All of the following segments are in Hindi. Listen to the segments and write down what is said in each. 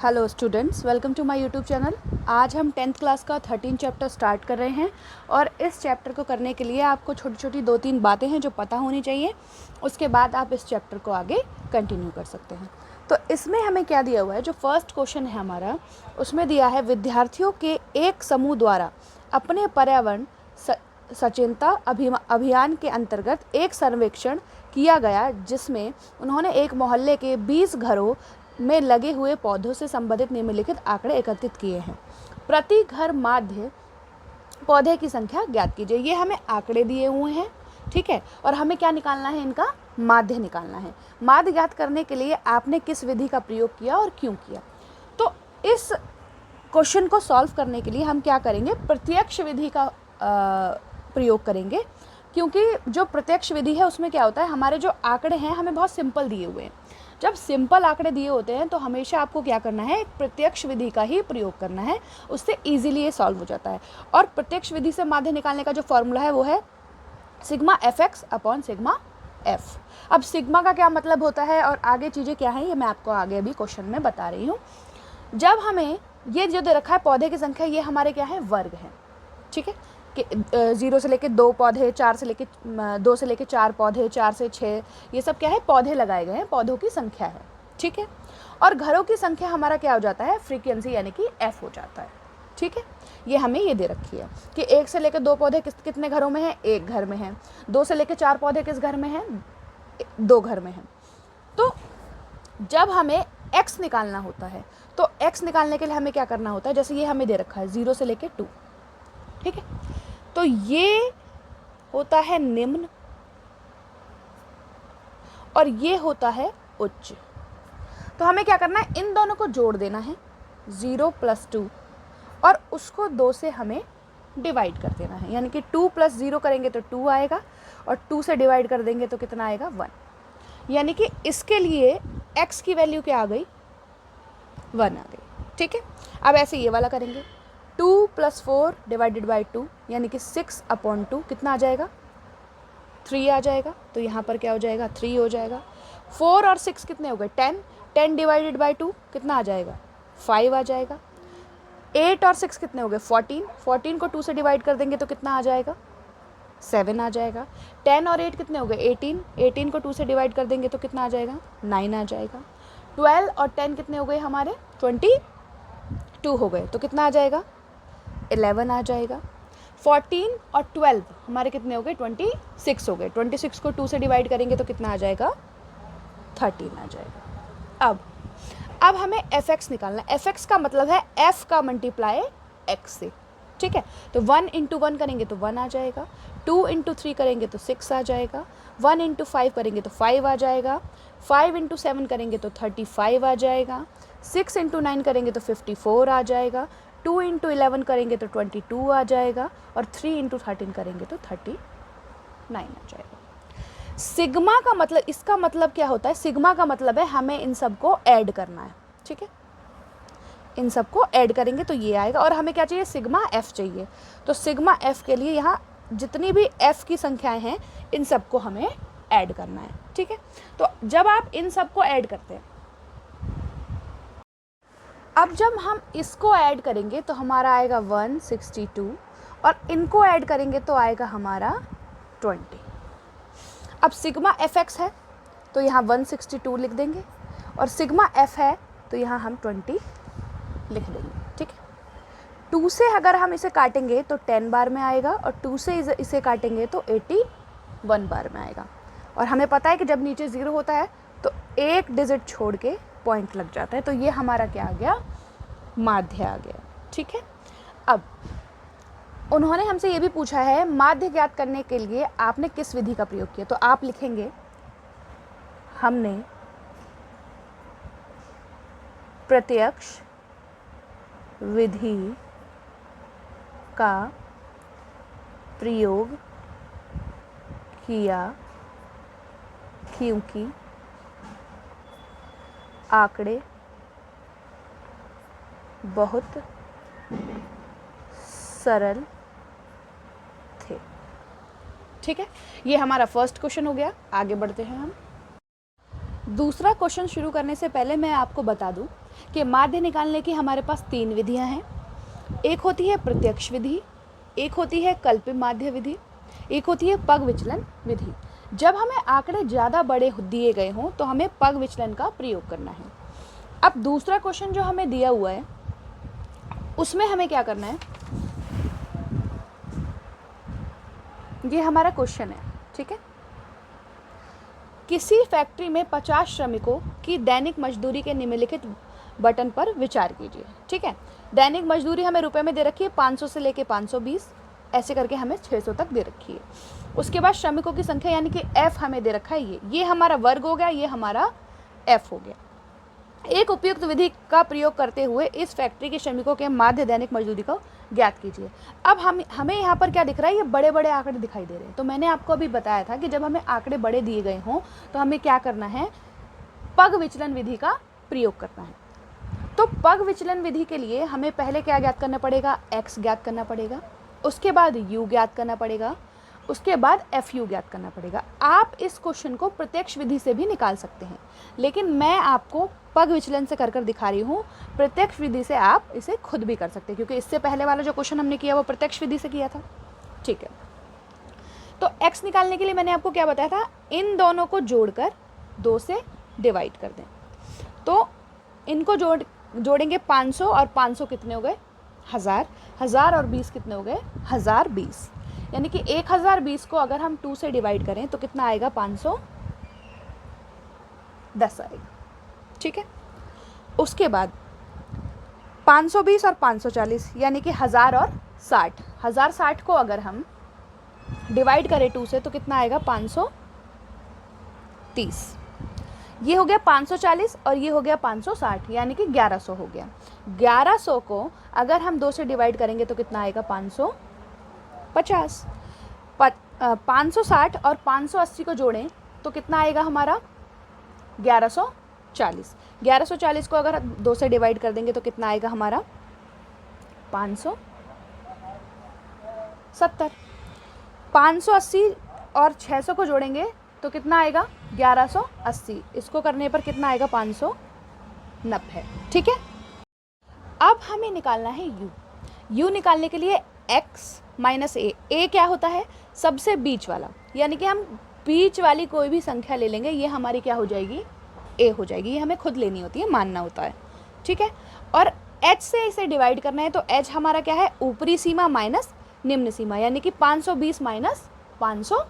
Hello students, welcome to my YouTube channel. आज हम 10th क्लास का 13 चैप्टर स्टार्ट कर रहे हैं और इस चैप्टर को करने के लिए आपको छोटी छोटी 2-3 बातें हैं जो पता होनी चाहिए। उसके बाद आप इस चैप्टर को आगे कंटिन्यू कर सकते हैं। तो इसमें हमें क्या दिया हुआ है, जो फर्स्ट क्वेश्चन है हमारा, उसमें दिया है विद्यार्थियों के एक समूह द्वारा अपने पर्यावरण सचेतनता अभियान के अंतर्गत एक सर्वेक्षण किया गया, जिसमें उन्होंने एक मोहल्ले के 20 घरों में लगे हुए पौधों से संबंधित निम्नलिखित आंकड़े एकत्रित किए हैं। प्रति घर माध्य पौधे की संख्या ज्ञात कीजिए। ये हमें आंकड़े दिए हुए हैं, ठीक है, और हमें क्या निकालना है, इनका माध्य निकालना है। माध्य ज्ञात करने के लिए आपने किस विधि का प्रयोग किया और क्यों किया। तो इस क्वेश्चन को सॉल्व करने के लिए हम क्या करेंगे, प्रत्यक्ष विधि का प्रयोग करेंगे, क्योंकि जो प्रत्यक्ष विधि है उसमें क्या होता है, हमारे जो आंकड़े हैं हमें बहुत सिंपल दिए हुए हैं। जब सिंपल आंकड़े दिए होते हैं तो हमेशा आपको क्या करना है, प्रत्यक्ष विधि का ही प्रयोग करना है, उससे इजीली ये सॉल्व हो जाता है। और प्रत्यक्ष विधि से माध्य निकालने का जो फॉर्मूला है वो है sigma F x upon sigma F. अब सिग्मा का क्या मतलब होता है और आगे चीज़ें क्या हैं, ये मैं आपको आगे अभी क्वेश्चन में बता रही हूँ। जब हमें ये जो दे रखा है पौधे की संख्या, ये हमारे क्या है, वर्ग है, ठीक है, कि 0 से लेके 2 पौधे, 4 से लेके 2 से लेके 4 पौधे, 4 से 6, ये सब क्या है, पौधे लगाए गए हैं, पौधों की संख्या है, ठीक है। और घरों की संख्या हमारा क्या हो जाता है, फ्रीक्वेंसी, यानी कि f हो जाता है, ठीक है। ये हमें ये दे रखी है कि 1 से लेके 2 पौधे कितने घरों में है, 1 घर में है। 2 से लेके 4 पौधे किस घर में है, 2 घर में है। तो जब हमें x निकालना होता है तो x निकालने के लिए हमें क्या करना होता है, जैसे ये हमें दे रखा है 0 से लेके 2, ठीक है। तो ये होता है निम्न और ये होता है उच्च। तो हमें क्या करना है, इन दोनों को जोड़ देना है, 0 + 2, और उसको 2 से हमें डिवाइड कर देना है, यानी कि 2 + 0 करेंगे तो 2 आएगा और 2 से डिवाइड कर देंगे तो कितना आएगा, 1। यानी कि इसके लिए x की वैल्यू क्या आ गई, 1 आ गई, ठीक है। अब ऐसे ये वाला करेंगे, 2 + 4 / 2, यानी कि 6/2 कितना आ जाएगा, 3 आ जाएगा। तो यहाँ पर क्या हो जाएगा, 3 हो जाएगा। 4 और 6 कितने हो गए, 10 / 2 कितना आ जाएगा, 5 आ जाएगा। 8 और 6 कितने हो गए, 14 को 2 से डिवाइड कर देंगे तो कितना आ जाएगा, 7 आ जाएगा। 10 और 8 कितने हो गए, 18 को 2 से डिवाइड कर देंगे तो कितना आ जाएगा, 9 आ जाएगा। 12 और 10 कितने हो गए हमारे, 22 हो गए, तो कितना आ जाएगा, 11 आ जाएगा। 14 और 12 हमारे कितने हो गए, 26 हो गए। 26 को 2 से डिवाइड करेंगे तो कितना आ जाएगा, 13 आ जाएगा। अब हमें एफ एक्स निकालना है। एफ एक्स का मतलब है एफ का मल्टीप्लाई एक्स से, ठीक है। तो 1 × 1 करेंगे तो 1 आ जाएगा, 2 × 3 करेंगे तो 6 आ जाएगा, 1 × 5 करेंगे तो 5 आ जाएगा, 5 × 7 करेंगे तो 35 आ जाएगा, 6 × 9 करेंगे तो 54 आ जाएगा, 2 × 11 करेंगे तो 22 आ जाएगा, और 3 × 13 करेंगे तो 39 आ जाएगा। सिग्मा का मतलब, इसका मतलब क्या होता है, सिग्मा का मतलब है हमें इन सबको ऐड करना है, ठीक है। इन सबको ऐड करेंगे तो ये आएगा, और हमें क्या चाहिए, सिग्मा एफ चाहिए। तो सिग्मा एफ के लिए यहाँ जितनी भी एफ की संख्याएं हैं इन सबको हमें ऐड करना है, ठीक है। तो जब आप इन सबको ऐड करते हैं, अब जब हम इसको ऐड करेंगे तो हमारा आएगा 162, और इनको ऐड करेंगे तो आएगा हमारा 20। अब सिग्मा एफ एक्स है तो यहाँ 162 लिख देंगे, और सिग्मा एफ है तो यहाँ हम 20 लिख देंगे, ठीक है। 2 से अगर हम इसे काटेंगे तो 10 बार में आएगा, और 2 से इसे काटेंगे तो 81 बार में आएगा। और हमें पता है कि जब नीचे 0 होता है तो एक डिजिट छोड़ के पॉइंट लग जाता है, तो ये हमारा क्या आ गया, माध्य आ गया, ठीक है। अब उन्होंने हमसे ये भी पूछा है, माध्य ज्ञात करने के लिए आपने किस विधि का प्रयोग किया। तो आप लिखेंगे, हमने प्रत्यक्ष विधि का प्रयोग किया, क्योंकि आंकड़े बहुत सरल थे, ठीक है। ये हमारा फर्स्ट क्वेश्चन हो गया। आगे बढ़ते हैं हम। दूसरा क्वेश्चन शुरू करने से पहले मैं आपको बता दूं कि माध्य निकालने की हमारे पास 3 विधियां हैं। एक होती है प्रत्यक्ष विधि, एक होती है कल्पित माध्य विधि, एक होती है पग विचलन विधि। जब हमें आंकड़े ज़्यादा बड़े दिए गए हों तो हमें पग विचलन का प्रयोग करना है। अब दूसरा क्वेश्चन जो हमें दिया हुआ है उसमें हमें क्या करना है, ये हमारा क्वेश्चन है, ठीक है। किसी फैक्ट्री में 50 श्रमिकों की दैनिक मजदूरी के निम्नलिखित बटन पर विचार कीजिए, ठीक है। दैनिक मजदूरी हमें रुपए में दे रखी है 500 से लेके 520, ऐसे करके हमें 600 तक दे रखी है। उसके बाद श्रमिकों की संख्या यानी कि एफ हमें दे रखा है, ये हमारा वर्ग हो गया, ये हमारा एफ हो गया। एक उपयुक्त विधि का प्रयोग करते हुए इस फैक्ट्री के श्रमिकों के माध्य दैनिक मजदूरी को ज्ञात कीजिए। अब हमें यहाँ पर क्या दिख रहा है, ये बड़े बड़े आंकड़े दिखाई दे रहे हैं। तो मैंने आपको अभी बताया था कि जब हमें आंकड़े बड़े दिए गए हों तो हमें क्या करना है, पग विचलन विधि का प्रयोग करना है। तो पग विचलन विधि के लिए हमें पहले क्या ज्ञात करना पड़ेगा, एक्स ज्ञात करना पड़ेगा, उसके बाद यू ज्ञात करना पड़ेगा, उसके बाद एफ यू ज्ञात करना पड़ेगा। आप इस क्वेश्चन को प्रत्यक्ष विधि से भी निकाल सकते हैं, लेकिन मैं आपको पग विचलन से कर दिखा रही हूँ। प्रत्यक्ष विधि से आप इसे खुद भी कर सकते हैं, क्योंकि इससे पहले वाला जो क्वेश्चन हमने किया वो प्रत्यक्ष विधि से किया था, ठीक है। तो x निकालने के लिए मैंने आपको क्या बताया था, इन दोनों को जोड़कर 2 से डिवाइड कर दें। तो इनको जोड़ेंगे 500 और 500 कितने हो गए, 1000, 1000 और 20 कितने हो गए, 1020। यानी कि 1020 को अगर हम 2 से डिवाइड करें तो कितना आएगा, 510 आएगा, ठीक है। उसके बाद 520 और 540 यानी कि 1000 और 60, 1060 को अगर हम डिवाइड करें 2 से तो कितना आएगा, 530। ये हो गया 540 और ये हो गया 560, यानी कि 1100 हो गया। 1100 को अगर हम 2 से डिवाइड करेंगे तो कितना आएगा, 550। 560 और 580 को जोड़ें तो कितना आएगा हमारा, 1140। 1140 को अगर 2 से डिवाइड कर देंगे तो कितना आएगा हमारा, 570। 580 और 600 को जोड़ेंगे तो कितना आएगा, 1180। इसको करने पर कितना आएगा, 590, ठीक है। अब हमें निकालना है u। u निकालने के लिए x माइनस ए, क्या होता है, सबसे बीच वाला, यानी कि हम बीच वाली कोई भी संख्या ले लेंगे, ये हमारी क्या हो जाएगी, a हो जाएगी। ये हमें खुद लेनी होती है, मानना होता है, ठीक है। और h से इसे डिवाइड करना है तो h हमारा क्या है, ऊपरी सीमा माइनस निम्न सीमा, यानी कि 520 माइनस 500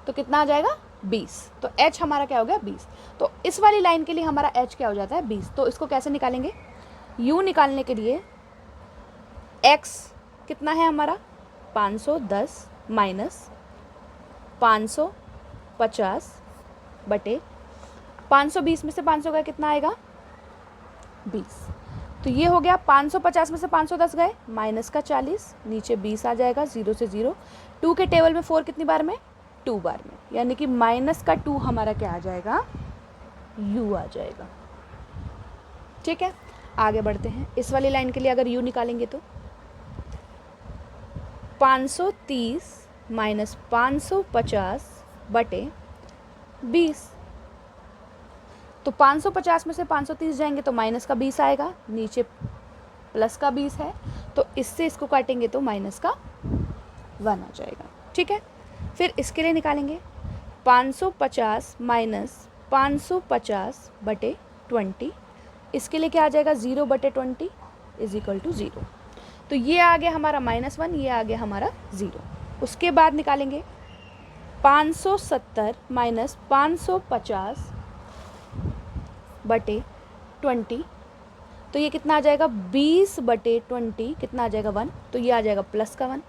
तो कितना आ जाएगा, 20। तो h हमारा क्या हो गया, 20। तो इस वाली लाइन के लिए हमारा h क्या हो जाता है, 20। तो इसको कैसे निकालेंगे, u निकालने के लिए x कितना है हमारा, 510 माइनस 550 बटे 520 में से 500 गए कितना आएगा, 20। तो ये हो गया 550 में से 510 गए, माइनस का 40, नीचे 20 आ जाएगा, 0 से 0। 2 के टेबल में 4 कितनी बार में, 2 बार में, यानी कि माइनस का 2 हमारा क्या आ जाएगा, u आ जाएगा, ठीक है। आगे बढ़ते हैं। इस वाली लाइन के लिए अगर u निकालेंगे तो 530 माइनस 550 बटे 20। तो 550 में से 530 जाएंगे तो माइनस का 20 आएगा, नीचे प्लस का 20 है, तो इससे इसको काटेंगे तो माइनस का 1 आ जाएगा, ठीक है। फिर इसके लिए निकालेंगे 550 माइनस 550 बटे 20, इसके लिए क्या आ जाएगा, 0 बटे 20 इज इक्वल टू 0। तो ये आ गया हमारा -1, ये आ गया हमारा 0। उसके बाद निकालेंगे 570 माइनस 550 बटे 20, तो ये कितना आ जाएगा, 20 बटे 20 कितना आ जाएगा, 1। तो ये आ जाएगा प्लस का 1।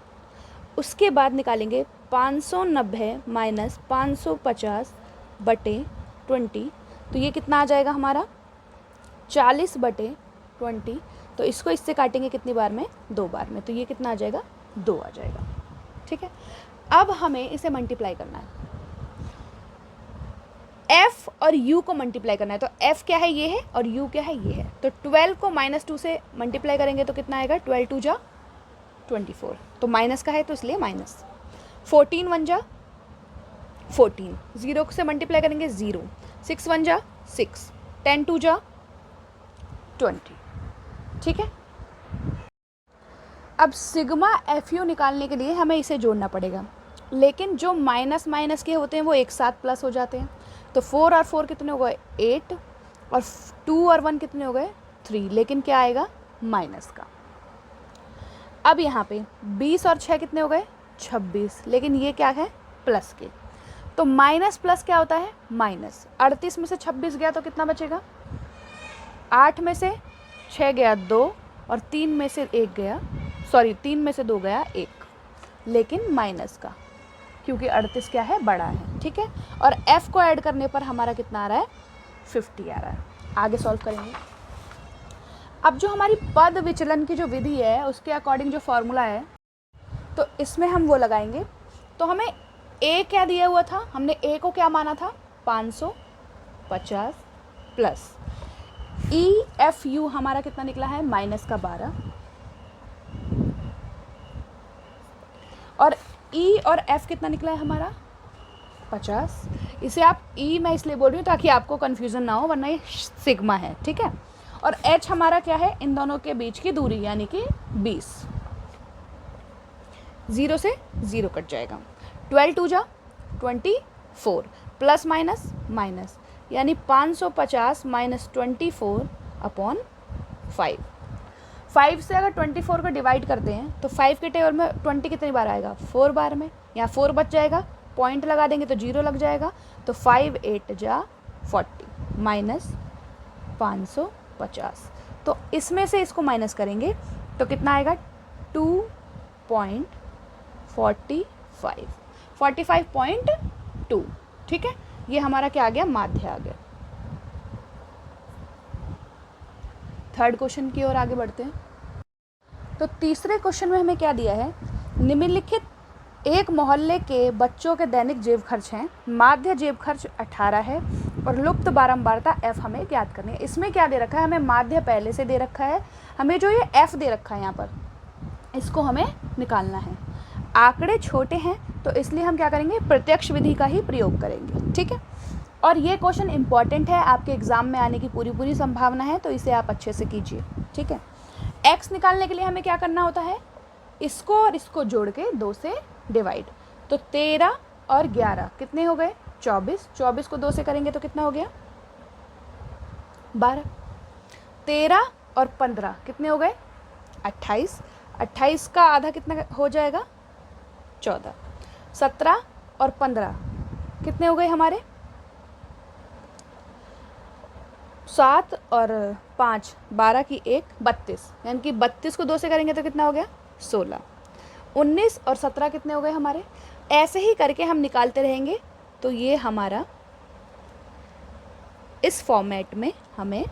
उसके बाद निकालेंगे 590 माइनस 550 बटे 20, तो ये कितना आ जाएगा हमारा, 40 बटे 20। तो इसको इससे काटेंगे कितनी बार में, 2 बार में, तो ये कितना आ जाएगा, 2 आ जाएगा, ठीक है। अब हमें इसे मल्टीप्लाई करना है, f और u को मल्टीप्लाई करना है। तो f क्या है, ये है, और u क्या है, ये है। तो 12 को -2 से मल्टीप्लाई करेंगे तो कितना आएगा, 12 2 जा 24, तो माइनस का है तो इसलिए माइनस। 14 1 जा 14, 0 से मल्टीप्लाई करेंगे 0, 6 1 जा 6, 10 2 जा 20। ठीक है, अब सिग्मा एफ यू निकालने के लिए हमें इसे जोड़ना पड़ेगा, लेकिन जो माइनस माइनस के होते हैं वो एक साथ प्लस हो जाते हैं। तो 4 और 4 कितने हो गए 8, और 2 और 1 कितने हो गए 3, लेकिन क्या आएगा माइनस का। अब यहाँ पे 20 और 6 कितने हो गए 26, लेकिन ये क्या है प्लस के। तो माइनस प्लस क्या होता है माइनस। 38 में से 26 गया तो कितना बचेगा, 8 में से 6 गया 2, और 3 में से 1 गया, सॉरी 3 में से 2 गया 1, लेकिन माइनस का, क्योंकि 38 क्या है बड़ा है। ठीक है, और f को ऐड करने पर हमारा कितना आ रहा है 50 आ रहा है। आगे सॉल्व करेंगे। अब जो हमारी पद विचलन की जो विधि है उसके अकॉर्डिंग जो फॉर्मूला है, तो इसमें हम वो लगाएंगे। तो हमें a क्या दिया हुआ था, हमने a को क्या माना था 550 प्लस EFU हमारा कितना निकला है माइनस का 12, और E और F कितना निकला है हमारा 50। इसे आप E मैं इसलिए बोल रही हूँ ताकि आपको कन्फ्यूज़न ना हो, वरना ये सिग्मा है। ठीक है, और H हमारा क्या है इन दोनों के बीच की दूरी, यानी कि 20। 0 से 0 कट जाएगा। 12 2 जा 24, प्लस माइनस माइनस, यानी 550 माइनस 24 अपॉन 5। 5 से अगर 24 को डिवाइड करते हैं तो 5 के टेबल में 20 कितनी बार आएगा 4 बार में, यहाँ 4 बच जाएगा, पॉइंट लगा देंगे तो 0 लग जाएगा। तो 5 8 जा 40 माइनस 550, तो इसमें से इसको माइनस करेंगे तो कितना आएगा 45.2। ठीक है, ये हमारा क्या आ गया माध्य आ गया। थर्ड क्वेश्चन की ओर आगे बढ़ते हैं। तो तीसरे क्वेश्चन में हमें क्या दिया है, निम्नलिखित एक मोहल्ले के बच्चों के दैनिक जेब खर्च हैं, माध्य जेब खर्च 18 है और लुप्त बारंबारता f हमें ज्ञात करनी है। इसमें क्या दे रखा है, हमें माध्य पहले से दे रखा है, हमें जो ये f दे रखा है यहाँ पर इसको हमें निकालना है। आंकड़े छोटे हैं तो इसलिए हम क्या करेंगे प्रत्यक्ष विधि का ही प्रयोग करेंगे। ठीक है, और ये क्वेश्चन इंपॉर्टेंट है, आपके एग्जाम में आने की पूरी संभावना है, तो इसे आप अच्छे से कीजिए। ठीक है, x निकालने के लिए हमें क्या करना होता है, इसको और इसको जोड़ के 2 से डिवाइड। तो 13 और 11 कितने हो गए 24, 24 को 2 से करेंगे तो कितना हो गया 12। 13 और 15 कितने हो गए 28, 28 का आधा कितना हो जाएगा 14। 17 और 15 कितने हो गए हमारे 7 और 5 12 की 1 32, यानी कि 32 को 2 से करेंगे तो कितना हो गया 16। 19 और 17 कितने हो गए हमारे, ऐसे ही करके हम निकालते रहेंगे। तो ये हमारा इस फॉर्मेट में हमें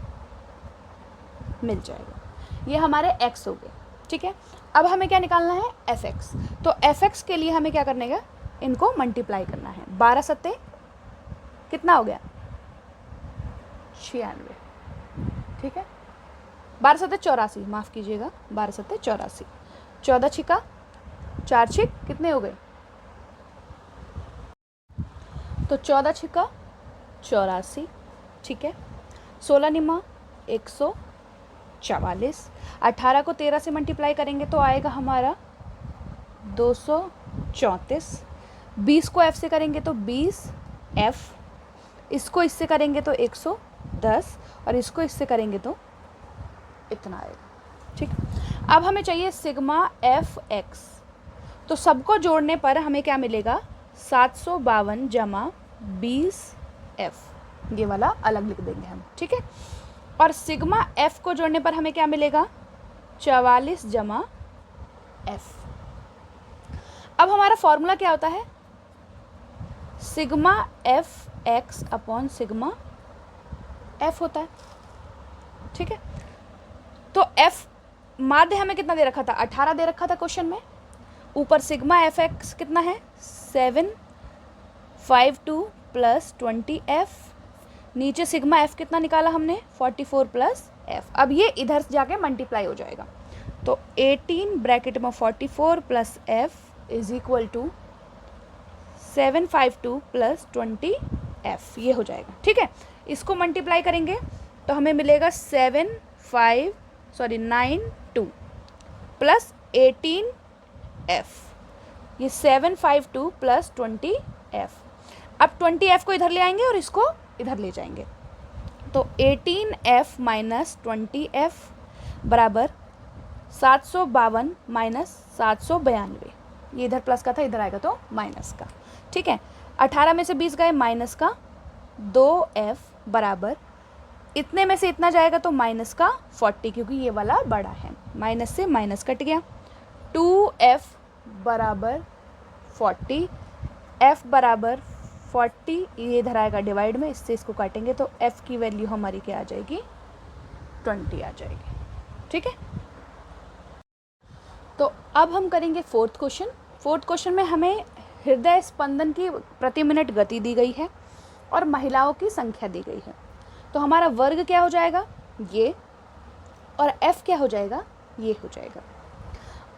मिल जाएगा, ये हमारे x हो गए। ठीक है, अब हमें क्या निकालना है fx। तो fx के लिए हमें क्या करने का, इनको मल्टीप्लाई करना है। 12 सत्ते कितना हो गया 96। ठीक है, 12 सत्ते 84, माफ़ कीजिएगा 12 सत्ते 84। 14 छिका 4 छिक कितने हो गए, तो 14 छिका 84। ठीक है, 16 निमा 144। 18 को 13 से मल्टीप्लाई करेंगे तो आएगा हमारा 234। 20 को f से करेंगे तो 20f, इसको इससे करेंगे तो 110, और इसको इससे करेंगे तो इतना आएगा। ठीक, अब हमें चाहिए सिग्मा एफ एक्स। तो सबको जोड़ने पर हमें क्या मिलेगा 752 जमा 20f, ये वाला अलग लिख देंगे हम। ठीक है, और सिग्मा f को जोड़ने पर हमें क्या मिलेगा 44 जमा f। अब हमारा फॉर्मूला क्या होता है, sigma F x upon sigma f होता है। ठीक है, तो f माध्य हमें कितना दे रखा था 18 दे रखा था क्वेश्चन में, ऊपर सिग्मा एफ एक्स कितना है 752 प्लस 20f, नीचे सिग्मा f कितना निकाला हमने 44 प्लस f। अब ये इधर जाके मल्टीप्लाई हो जाएगा, तो 18 ब्रैकेट में 44 plus f is equal to 752 plus 20f, ये हो जाएगा। ठीक है, इसको मल्टीप्लाई करेंगे तो हमें मिलेगा 7 9 2 प्लस 18F, ये 752 प्लस 20F। अब 20F को इधर ले आएंगे और इसको इधर ले जाएंगे, तो 18F माइनस 20F बराबर 752 माइनस 792। ये इधर प्लस का था, इधर आएगा तो माइनस का। ठीक है, 18 में से 20 गए, माइनस का 2F बराबर इतने में से इतना जाएगा तो माइनस का 40, क्योंकि ये वाला बड़ा है, माइनस से माइनस कट गया। 2F बराबर 40, F बराबर 40, ये इधर आएगा डिवाइड में, इससे इसको काटेंगे तो F की वैल्यू हमारी क्या आ जाएगी, 20 आ जाएगी। ठीक है, तो अब हम करेंगे फोर्थ क्वेश्चन। फोर्थ क्वेश्चन में हमें हृदय स्पंदन की प्रति मिनट गति दी गई है और महिलाओं की संख्या दी गई है। तो हमारा वर्ग क्या हो जाएगा, ये, और F क्या हो जाएगा, ये हो जाएगा।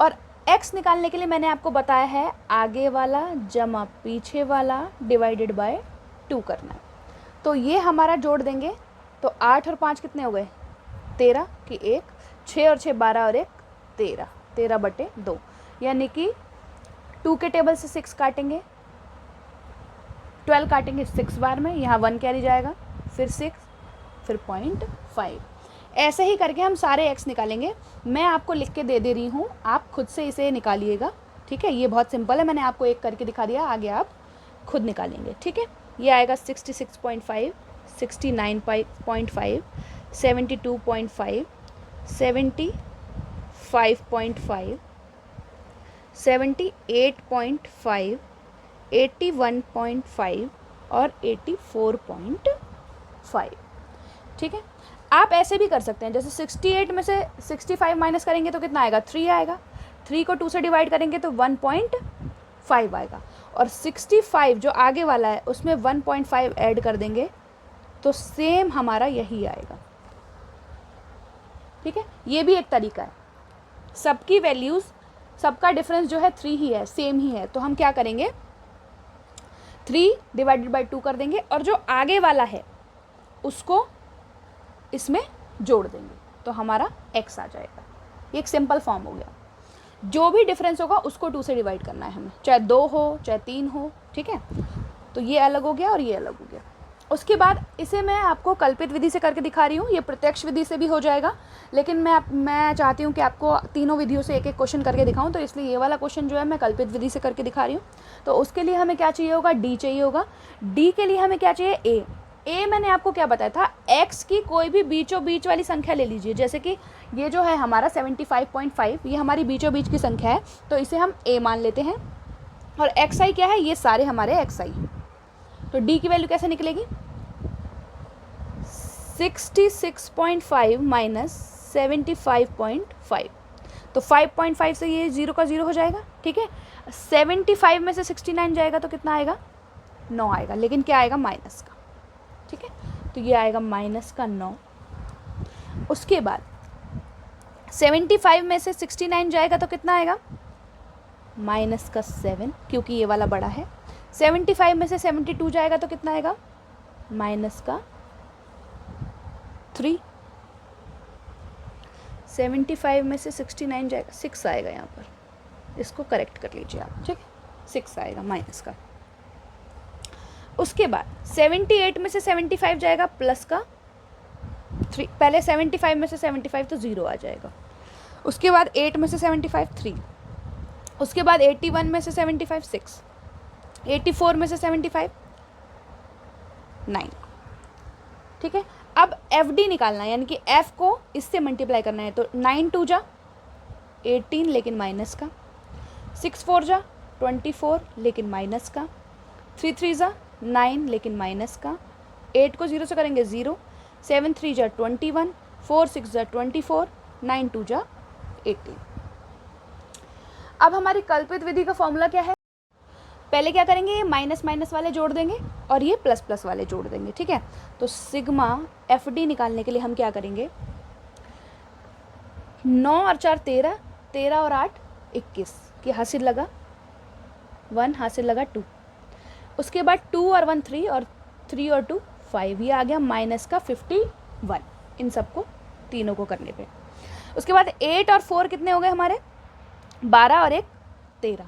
और X निकालने के लिए मैंने आपको बताया है आगे वाला जमा पीछे वाला डिवाइडेड बाय 2 करना है। तो ये हमारा जोड़ देंगे तो 8 और 5 कितने हो गए, 13 की 1, 6 और 6 12 और 1 13, 13/2, यानी कि 2 के टेबल से 6 काटेंगे, 12 काटेंगे 6 बार में, यहाँ 1 कैरी जाएगा, फिर 6, फिर 0.5। ऐसे ही करके हम सारे x निकालेंगे। मैं आपको लिख के दे रही हूँ, आप खुद से इसे निकालिएगा। ठीक है, ये बहुत सिंपल है, मैंने आपको एक करके दिखा दिया, आगे आप खुद निकालेंगे। ठीक है, ये आएगा 66.5, 69.5, 72.5, 75.5, 78.5, 81.5 और 84.5। ठीक है, आप ऐसे भी कर सकते हैं, जैसे 68 में से 65 माइनस करेंगे तो कितना आएगा, 3 आएगा, 3 को 2 से डिवाइड करेंगे तो 1.5 आएगा, और 65 जो आगे वाला है उसमें 1.5 ऐड कर देंगे तो सेम हमारा यही आएगा। ठीक है, ये भी एक तरीका है, सबकी वैल्यूज़, सबका डिफरेंस जो है 3 ही है, सेम ही है, तो हम क्या करेंगे 3 डिवाइडेड बाई 2 कर देंगे और जो आगे वाला है उसको इसमें जोड़ देंगे तो हमारा x आ जाएगा। ये एक सिंपल फॉर्म हो गया। जो भी डिफरेंस होगा उसको 2 से डिवाइड करना है हमें, चाहे 2 हो चाहे 3 हो। ठीक है, तो ये अलग हो गया और ये अलग हो गया। उसके बाद इसे मैं आपको कल्पित विधि से करके दिखा रही हूँ, ये प्रत्यक्ष विधि से भी हो जाएगा, लेकिन मैं चाहती हूँ कि आपको तीनों विधियों से एक एक क्वेश्चन करके दिखाऊँ, तो इसलिए ये वाला क्वेश्चन जो है मैं कल्पित विधि से करके दिखा रही हूँ। तो उसके लिए हमें क्या चाहिए होगा, d चाहिए होगा। d के लिए हमें क्या चाहिए, a मैंने आपको क्या बताया था, x की कोई भी बीचों बीच वाली संख्या ले लीजिए, जैसे कि ये जो है हमारा 75.5, ये हमारी बीचों बीच की संख्या है, तो इसे हम a मान लेते हैं। और xi क्या है, ये सारे हमारे xi हैं। तो d की वैल्यू कैसे निकलेगी, 66.5 माइनस 75.5, तो 5.5 से ये 0 का 0 हो जाएगा। ठीक है, 75 में से 69 जाएगा तो कितना आएगा, 9 आएगा, लेकिन क्या आएगा, माइनस का। ठीक है, तो ये आएगा माइनस का 9। उसके बाद 75 में से 69 जाएगा तो कितना आएगा, माइनस का 7, क्योंकि ये वाला बड़ा है। 75 में से 72 जाएगा तो कितना आएगा, माइनस का 3। 75 में से 69 जाएगा, 6 आएगा यहाँ पर, इसको करेक्ट कर लीजिए आप। ठीक है, 6 आएगा माइनस का। उसके बाद 78 में से 75 जाएगा प्लस का 3, पहले 75 में से 75 तो 0 आ जाएगा। उसके बाद 8 में से 75 3, उसके बाद 81 में से 75 6, 84 में से 75 9। ठीक है, अब FD निकालना है, यानी कि F को इससे मल्टीप्लाई करना है, तो 9 2 जा 18 लेकिन माइनस का, 6 4 जा 24 लेकिन माइनस का, 3 3 जा 9 लेकिन माइनस का, 8 को 0 से करेंगे 0, 7 3 जा 21, 4 6 जा 24, 9 2 जा 18। अब हमारी कल्पित विधि का फॉर्मूला क्या है, पहले क्या करेंगे, ये माइनस माइनस वाले जोड़ देंगे और ये प्लस प्लस वाले जोड़ देंगे। ठीक है, तो सिग्मा FD निकालने के लिए हम क्या करेंगे, 9 और 4 13, 13 और 8 21 की हासिल लगा 1, हासिल लगा 2। उसके बाद 2 और 1 3 और 3 और 2 5, ये आ गया माइनस का 51। इन सबको तीनों को करने पे। उसके बाद 8 और 4 कितने हो गए हमारे, 12 और 1 13,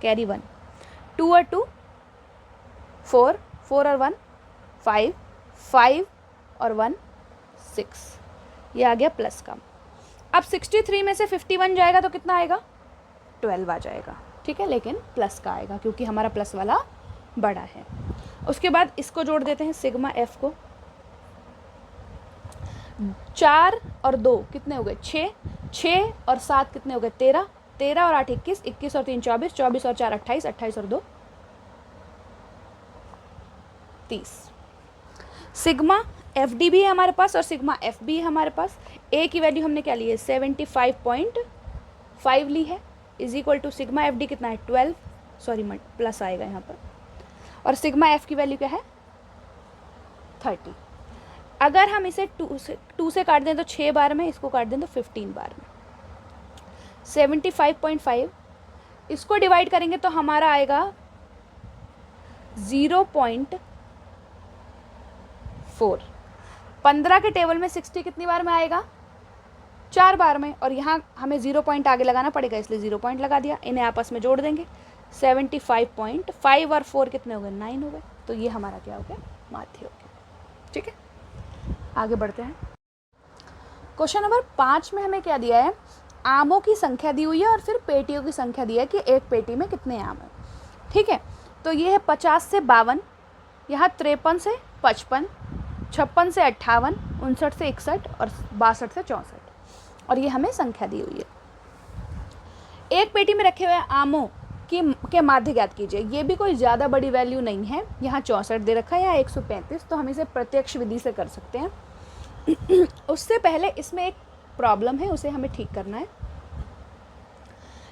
कैरी 1, 2 और 2 4, 4 और 1 5, 5 और 1 6, ये आ गया प्लस का। अब 63 में से 51 जाएगा तो कितना आएगा, 12 आ जाएगा, ठीक है, लेकिन प्लस का आएगा क्योंकि हमारा प्लस वाला बड़ा है। उसके बाद इसको जोड़ देते हैं सिग्मा एफ को, 4 और 2 कितने हो गए 6, 6 और 7 कितने हो गए 13, 13 और 8 21, 21 और 3 24, 24 और 4 28, 28 और 2 30। सिग्मा एफ डी भी है हमारे पास और सिग्मा एफ भी है हमारे पास। ए की वैल्यू हमने क्या ली है 75.5 ली है, is equal to sigma f d कितना है 12, सॉरी प्लस आएगा यहाँ पर, और सिग्मा एफ की वैल्यू क्या है 30। अगर हम इसे 2 से काट दें तो 6 बार में, इसको काट दें तो 15 बार में, 75.5 इसको डिवाइड करेंगे तो हमारा आएगा 0.4। 15 के टेबल में 60 कितनी बार में आएगा 4 बार में, और यहाँ हमें 0 पॉइंट आगे लगाना पड़ेगा इसलिए 0 पॉइंट लगा दिया। इन्हें आपस में जोड़ देंगे, 75.5 और 4 कितने हो गए 9 हो गए, तो ये हमारा क्या हो गया माध्य हो गया, ठीक है। आगे बढ़ते हैं। क्वेश्चन नंबर 5 में हमें क्या दिया है, आमों की संख्या दी हुई है और फिर पेटियों की संख्या दी है कि एक पेटी में कितने आम हैं, ठीक है। तो ये है 50 से 52, यहाँ 53 से 55, 56 से 58, 59 से 61 और 62 से 64, और ये हमें संख्या दी हुई है। एक पेटी में रखे हुए आमों के माध्य ज्ञात कीजिए। ये भी कोई ज़्यादा बड़ी वैल्यू नहीं है, यहाँ 64 दे रखा है या 135, तो हम इसे प्रत्यक्ष विधि से कर सकते हैं। उससे पहले इसमें एक प्रॉब्लम है, उसे हमें ठीक करना है।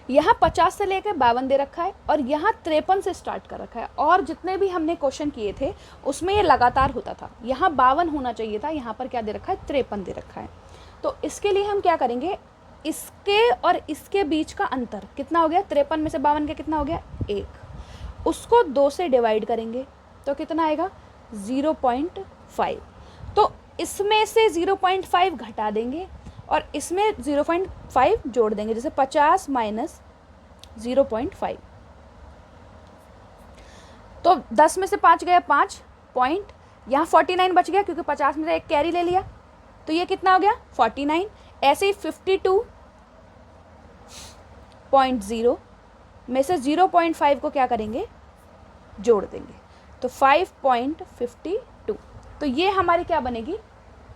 यहाँ 50 से लेकर 52 दे रखा है और यहाँ 53 से स्टार्ट कर रखा है, और जितने भी हमने क्वेश्चन किए थे उसमें ये लगातार होता था। यहाँ 52 होना चाहिए था, यहाँ पर क्या दे रखा है 53 दे रखा है। तो इसके लिए हम क्या करेंगे, इसके और इसके बीच का अंतर कितना हो गया, 53 में से 52 का कितना हो गया 1, उसको 2 से डिवाइड करेंगे तो कितना आएगा 0.5। तो इसमें से 0.5 घटा देंगे और इसमें 0.5 जोड़ देंगे, जैसे 50 माइनस 0.5, तो 10 में से 5 गया 5 पॉइंट, यहाँ 49 बच गया क्योंकि 50 में से एक कैरी ले लिया, तो ये कितना हो गया 49। ऐसे ही 52.0 में से 0.5 को क्या करेंगे जोड़ देंगे, तो 5.52, तो ये हमारी क्या बनेगी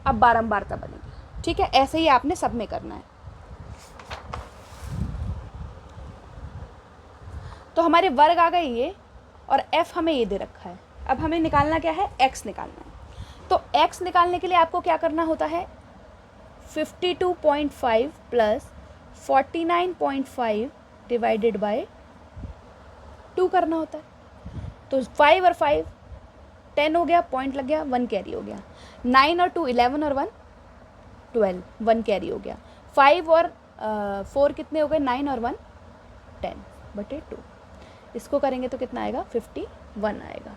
अब बारंबारता बनेगी, ठीक है। ऐसे ही आपने सब में करना है। तो हमारे वर्ग आ गए ये, और f हमें ये दे रखा है। अब हमें निकालना क्या है, x निकालना है। तो x निकालने के लिए आपको क्या करना होता है, 52.5 प्लस 49.5 डिवाइडेड बाय 2 करना होता है। तो 5 और 5 10 हो गया, पॉइंट लग गया, 1 कैरी हो गया। 9 और 2 11 और 1 12, 1 कैरी हो गया। 5 और 4 कितने हो गए 9 और 1 10/2, इसको करेंगे तो कितना आएगा 51 आएगा,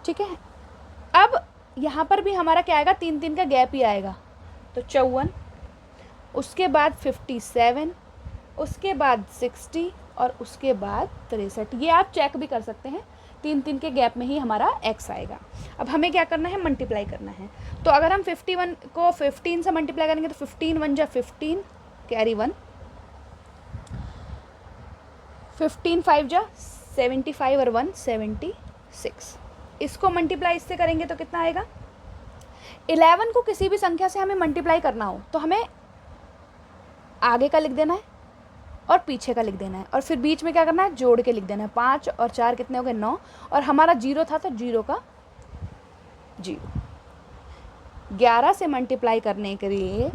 ठीक है। अब यहाँ पर भी हमारा क्या आएगा, 3 का गैप ही आएगा, तो 54, उसके बाद 57, उसके बाद 60 और उसके बाद 63। ये आप चेक भी कर सकते हैं, 3 के गैप में ही हमारा x आएगा। अब हमें क्या करना है, मल्टीप्लाई करना है। तो अगर हम 51 को 15 से मल्टीप्लाई करेंगे तो 15 1 जा 15 कैरी 1, 15 5 जा 75 और 1 76। इसको मल्टीप्लाई इससे करेंगे तो कितना आएगा, 11 को किसी भी संख्या से हमें मल्टीप्लाई करना हो तो हमें आगे का लिख देना है और पीछे का लिख देना है, और फिर बीच में क्या करना है, जोड़ के लिख देना है। 5 और 4 कितने हो गए 9, और हमारा 0 था तो 0 का 0। 11 से मल्टीप्लाई करने के लिए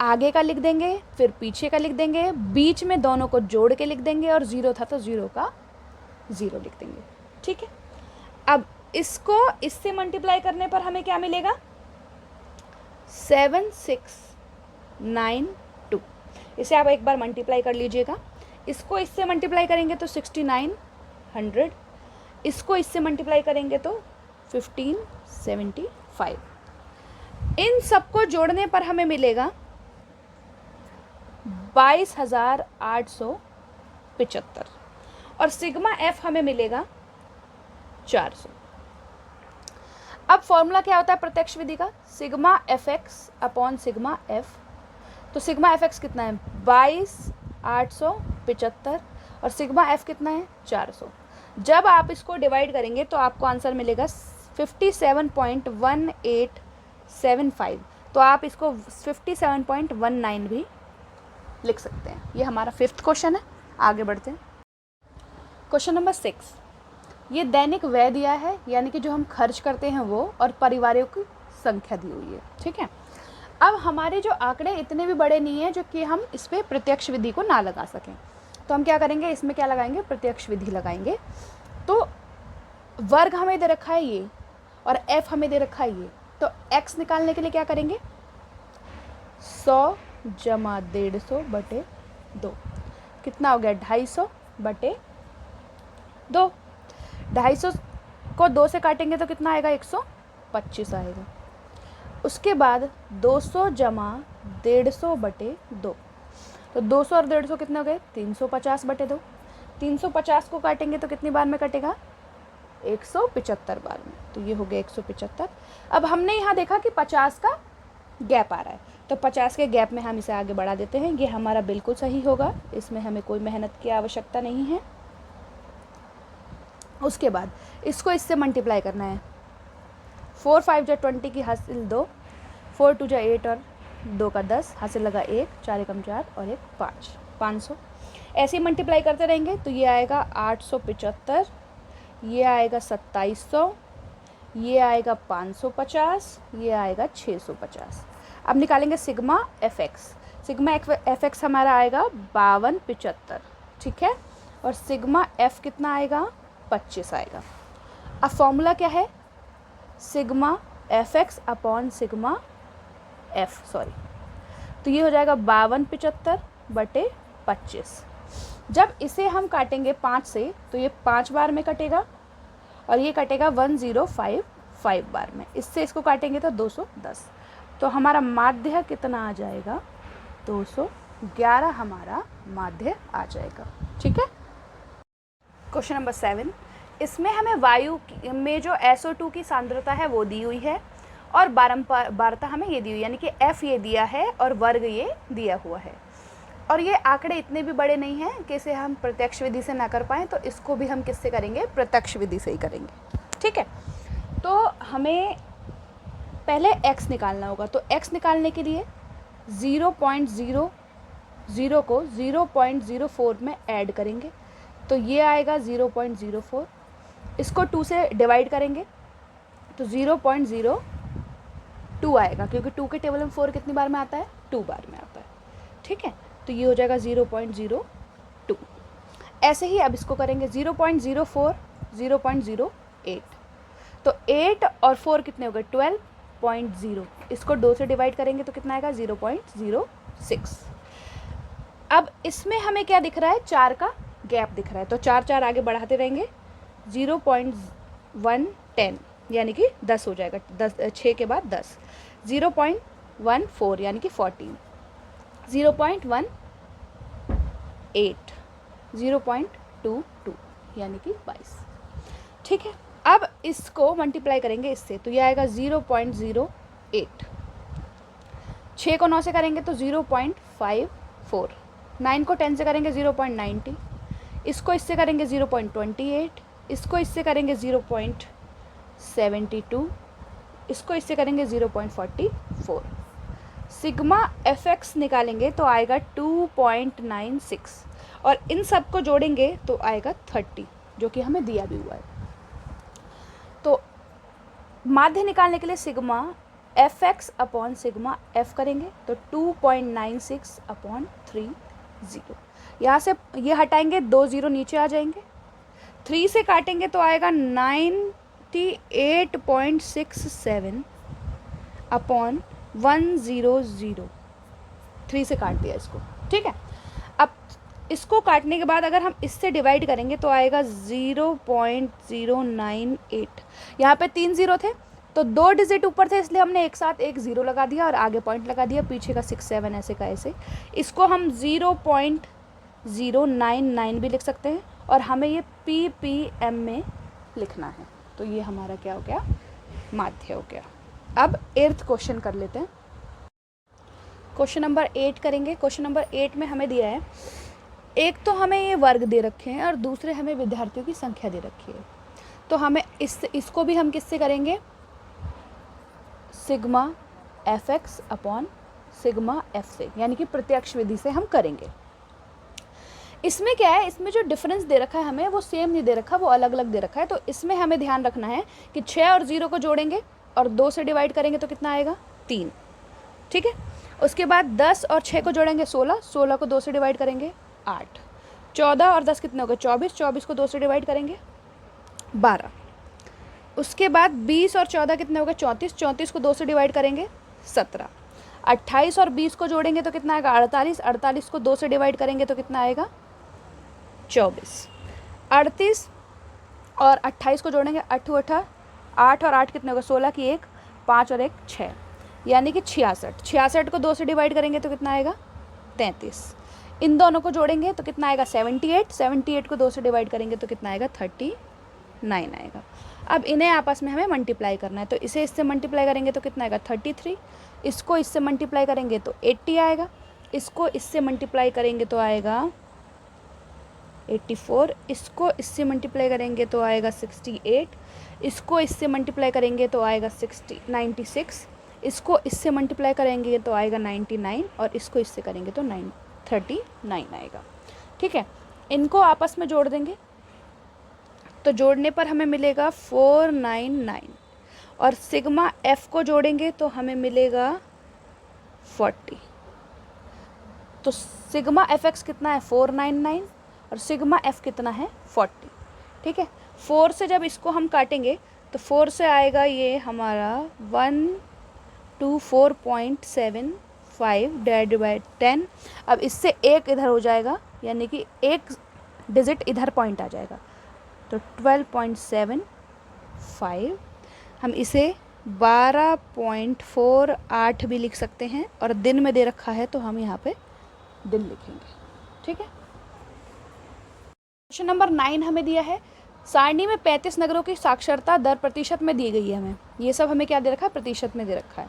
आगे का लिख देंगे, फिर पीछे का लिख देंगे, बीच में दोनों को जोड़ के लिख देंगे, और 0 था तो 0 का 0 लिख देंगे, ठीक है। अब इसको इससे मल्टीप्लाई करने पर हमें क्या मिलेगा, 7692। इसे आप एक बार मल्टीप्लाई कर लीजिएगा। इसको इससे मल्टीप्लाई करेंगे तो 6900, इसको इससे मल्टीप्लाई करेंगे तो 1575। इन सबको जोड़ने पर हमें मिलेगा 22,875 और सिग्मा एफ हमें मिलेगा 400। अब फॉर्मूला क्या होता है प्रत्यक्ष विधि का, sigma F x upon sigma F. तो सिग्मा एफ एक्स कितना है 22,875 और सिग्मा एफ कितना है 400। जब आप इसको डिवाइड करेंगे तो आपको आंसर मिलेगा 57.1875। तो आप इसको 57.19 भी लिख सकते हैं। ये हमारा 5th क्वेश्चन है। आगे बढ़ते हैं। क्वेश्चन नंबर 6, ये दैनिक व्यय दिया है, यानी कि जो हम खर्च करते हैं वो, और परिवारों की संख्या दी हुई है। ठीक है, अब हमारे जो आंकड़े इतने भी बड़े नहीं हैं जो कि हम इस पर प्रत्यक्ष विधि को ना लगा सकें, तो हम क्या करेंगे, इसमें क्या लगाएंगे, प्रत्यक्ष विधि लगाएंगे। तो वर्ग हमें दे रखा है ये और एफ हमें दे रखा है ये, तो एक्स निकालने के लिए क्या करेंगे, 100 जमा 150 बटे 2 कितना हो गया 250 बटे 2। 250 को 2 से काटेंगे तो कितना आएगा 125 आएगा। उसके बाद 200 जमा 150 बटे 2, तो 200 और 150 कितने हो गए 350 बटे 2। 350 को काटेंगे तो कितनी बार में कटेगा 175 बार में, तो ये हो गया 175। अब हमने यहाँ देखा कि 50 का गैप आ रहा है, तो 50 के गैप में हम इसे आगे बढ़ा देते हैं। ये हमारा बिल्कुल सही होगा, इसमें हमें कोई मेहनत की आवश्यकता नहीं है। उसके बाद इसको इससे मल्टीप्लाई करना है। 4 5 जा 20 की हासिल 2, 4 2 जा 8 और 2 का 10, हासिल लगा 1, 4 एकम 4 और 1 5, 500। ऐसे ही मल्टीप्लाई करते रहेंगे तो ये आएगा 875, ये आएगा 2700, ये आएगा 550, ये आएगा 650। अब निकालेंगे sigma F x. Sigma F x हमारा आएगा 5275, ठीक है, और सिग्मा एफ कितना आएगा 25 आएगा। अब फॉर्मूला क्या है, sigma F x upon sigma F, तो ये हो जाएगा 5275 बटे 25। जब इसे हम काटेंगे 5 से तो ये 5 बार में कटेगा और ये कटेगा 1055 बार में। इससे इसको काटेंगे तो 210, तो हमारा माध्य कितना आ जाएगा 211 हमारा माध्य आ जाएगा। ठीक है। क्वेश्चन नंबर 7, इसमें हमें वायु में जो SO2 की सांद्रता है वो दी हुई है और बारंबारता हमें ये दी हुई, यानी कि F ये दिया है और वर्ग ये दिया हुआ है, और ये आंकड़े इतने भी बड़े नहीं हैं कि इसे हम प्रत्यक्ष विधि से ना कर पाएँ, तो इसको भी हम किससे करेंगे, प्रत्यक्ष विधि से ही करेंगे। ठीक है, तो हमें पहले x निकालना होगा। तो x निकालने के लिए 0.00 को 0.04 में ऐड करेंगे, तो ये आएगा 0.04। इसको 2 से डिवाइड करेंगे तो 0.02 आएगा, क्योंकि 2 के टेबल में 4 कितनी बार में आता है, 2 बार में आता है। ठीक है, तो ये हो जाएगा 0.02। ऐसे ही अब इसको करेंगे 0.04, 0.08, तो 8 और 4 कितने हो गए 12.0। इसको 2 से डिवाइड करेंगे तो कितना आएगा 0.06। अब इसमें हमें क्या दिख रहा है, 4 का गैप दिख रहा है, तो 4 4 आगे बढ़ाते रहेंगे, 0.110 यानी कि 10 हो जाएगा, 6 के बाद 10, 0.14 यानी कि 14, 0.18, 0.22 यानी कि 22। ठीक है, अब इसको मल्टीप्लाई करेंगे इससे, तो ये आएगा 0.08। 6 को 9 से करेंगे तो 0.54, 9 को 10 से करेंगे 0.90, इसको इससे करेंगे 0.28, इसको इससे करेंगे 0.72, इसको इससे करेंगे 0.44। सिग्मा एफ एक्स निकालेंगे तो आएगा 2.96 और इन सब को जोड़ेंगे तो आएगा 30, जो कि हमें दिया भी हुआ है। तो माध्य निकालने के लिए sigma F x upon sigma F करेंगे तो 2.96 अपॉन 30। यहाँ से ये हटाएंगे, 2 0 नीचे आ जाएंगे, 3 से काटेंगे तो आएगा 98.67 अपॉन 100। 3 से काट दिया इसको। ठीक है, अब इसको काटने के बाद अगर हम इससे डिवाइड करेंगे तो आएगा 0.098। यहाँ पे 3 0 थे तो 2 डिजिट ऊपर थे इसलिए हमने एक साथ एक 0 लगा दिया और आगे पॉइंट लगा दिया, पीछे का 6 7 ऐसे का ऐसे। इसको हम 0.099 भी लिख सकते हैं और हमें ये ppm में लिखना है। तो ये हमारा क्या हो गया, माध्य हो गया। अब 8th क्वेश्चन कर लेते हैं। क्वेश्चन नंबर 8 करेंगे। क्वेश्चन नंबर 8 में हमें दिया है, एक तो हमें ये वर्ग दे रखे हैं और दूसरे हमें विद्यार्थियों की संख्या दे रखी है। तो हमें इसको भी हम किससे करेंगे, sigma fx upon sigma f से, यानी कि प्रत्यक्ष विधि से हम करेंगे। इसमें क्या है, इसमें जो डिफरेंस दे रखा है हमें वो सेम नहीं दे रखा, वो अलग अलग दे रखा है। तो इसमें हमें ध्यान रखना है कि 6 और 0 को जोड़ेंगे और 2 से डिवाइड करेंगे तो कितना आएगा, 3। ठीक है। उसके बाद 10 और 6 को जोड़ेंगे 16, 16 को 2 से डिवाइड करेंगे 8, 14 और 10 कितने हो गए 24, 24 को 2 से डिवाइड करेंगे 12। उसके बाद 20 और 14 कितने हो गए 34, 34 को 2 से डिवाइड करेंगे 17। 28 और 20 को जोड़ेंगे तो कितना आएगा 48, 48 को 2 से डिवाइड करेंगे तो कितना आएगा 24। 38 और 28 को जोड़ेंगे 8 8 और 8 कितने होगा 16 की 1, 5 और 1 6, यानी कि 66। 66 को 2 से डिवाइड करेंगे तो कितना आएगा 33। इन दोनों को जोड़ेंगे तो कितना आएगा 78, 78 को 2 से डिवाइड करेंगे तो कितना आएगा 39 आएगा। अब इन्हें आपस में हमें मल्टीप्लाई करना है, तो इसे इससे मल्टीप्लाई करेंगे तो कितना आएगा 33, इसको इससे मल्टीप्लाई करेंगे तो 80 आएगा, इसको इससे मल्टीप्लाई करेंगे तो आएगा 84, इसको इससे मल्टीप्लाई करेंगे तो आएगा 68, इसको इससे मल्टीप्लाई करेंगे तो आएगा 96, इसको इससे मल्टीप्लाई करेंगे तो आएगा 99 और इसको इससे करेंगे तो 39 आएगा। ठीक है, इनको आपस में जोड़ देंगे तो जोड़ने पर हमें मिलेगा 499 और सिग्मा f को जोड़ेंगे तो हमें मिलेगा 40। तो सिग्मा fx कितना है 499 और सिग्मा f कितना है 40। ठीक है, 4 से जब इसको हम काटेंगे तो 4 से आएगा ये हमारा 124.75 डिवाइडेड बाय 10। अब इससे एक इधर हो जाएगा, यानी कि एक डिजिट इधर पॉइंट आ जाएगा, तो 12.75। हम इसे 12.48 भी लिख सकते हैं और दिन में दे रखा है तो हम यहाँ पे दिन लिखेंगे। ठीक है। क्वेश्चन नंबर 9 हमें दिया है, सारणी में 35 नगरों की साक्षरता दर प्रतिशत में दी गई है। हमें ये सब हमें क्या दे रखा है, प्रतिशत में दे रखा है।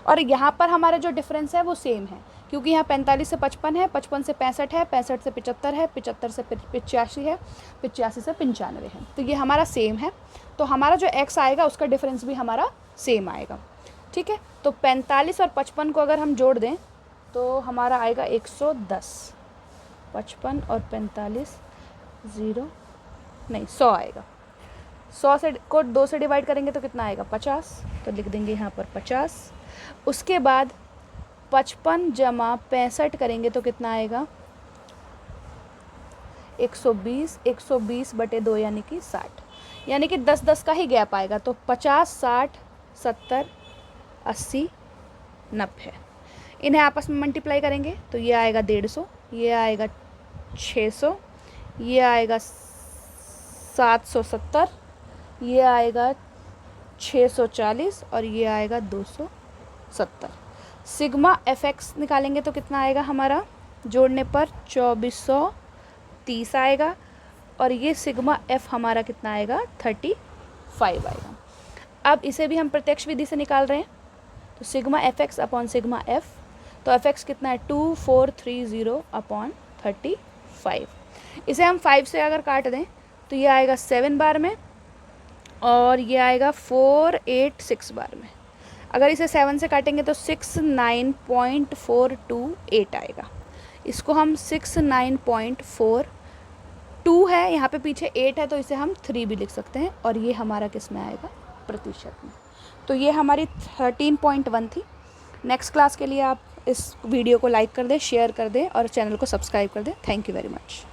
और यहाँ पर हमारा जो डिफरेंस है वो सेम है, क्योंकि यहाँ 45 से 55 है, 55 से 65 है, 65 से 75 है, 75 से 85 है, 85 से 95 है। तो ये हमारा सेम है, तो हमारा जो x आएगा उसका डिफरेंस भी हमारा सेम आएगा। ठीक है, तो 45 और 55 को अगर हम जोड़ दें तो हमारा आएगा 110। 55 और 45 100 आएगा। 100 से को 2 से डिवाइड करेंगे तो कितना आएगा 50, तो लिख देंगे यहाँ पर 50। उसके बाद 55 जमा 65 करेंगे तो कितना आएगा 120, 120 बटे 2 यानी कि 60, यानी कि 10-10 का ही गैप आएगा। तो 50, 60, 70, 80, 90। इन्हें आपस में मल्टीप्लाई करेंगे तो ये आएगा 150, ये आएगा 600, ये आएगा 770, ये आएगा 640 और ये आएगा 270। सिग्मा fx निकालेंगे तो कितना आएगा हमारा, जोड़ने पर 2430 आएगा और ये सिग्मा f हमारा कितना आएगा 35 आएगा। अब इसे भी हम प्रत्यक्ष विधि से निकाल रहे हैं, तो sigma fx upon sigma f, तो fx कितना है 2430 अपॉन 35। इसे हम 5 से अगर काट दें तो ये आएगा 7 बार में और ये आएगा 486 बार में। अगर इसे 7 से काटेंगे तो 69.428 आएगा। इसको हम 69.42 है, यहाँ पे पीछे 8 है तो इसे हम 3 भी लिख सकते हैं और ये हमारा किस में आएगा, प्रतिशत में। तो ये हमारी 13.1 थी। नेक्स्ट क्लास के लिए आप इस वीडियो को लाइक कर दें, शेयर कर दें और चैनल को सब्सक्राइब कर दें। Thank you very much.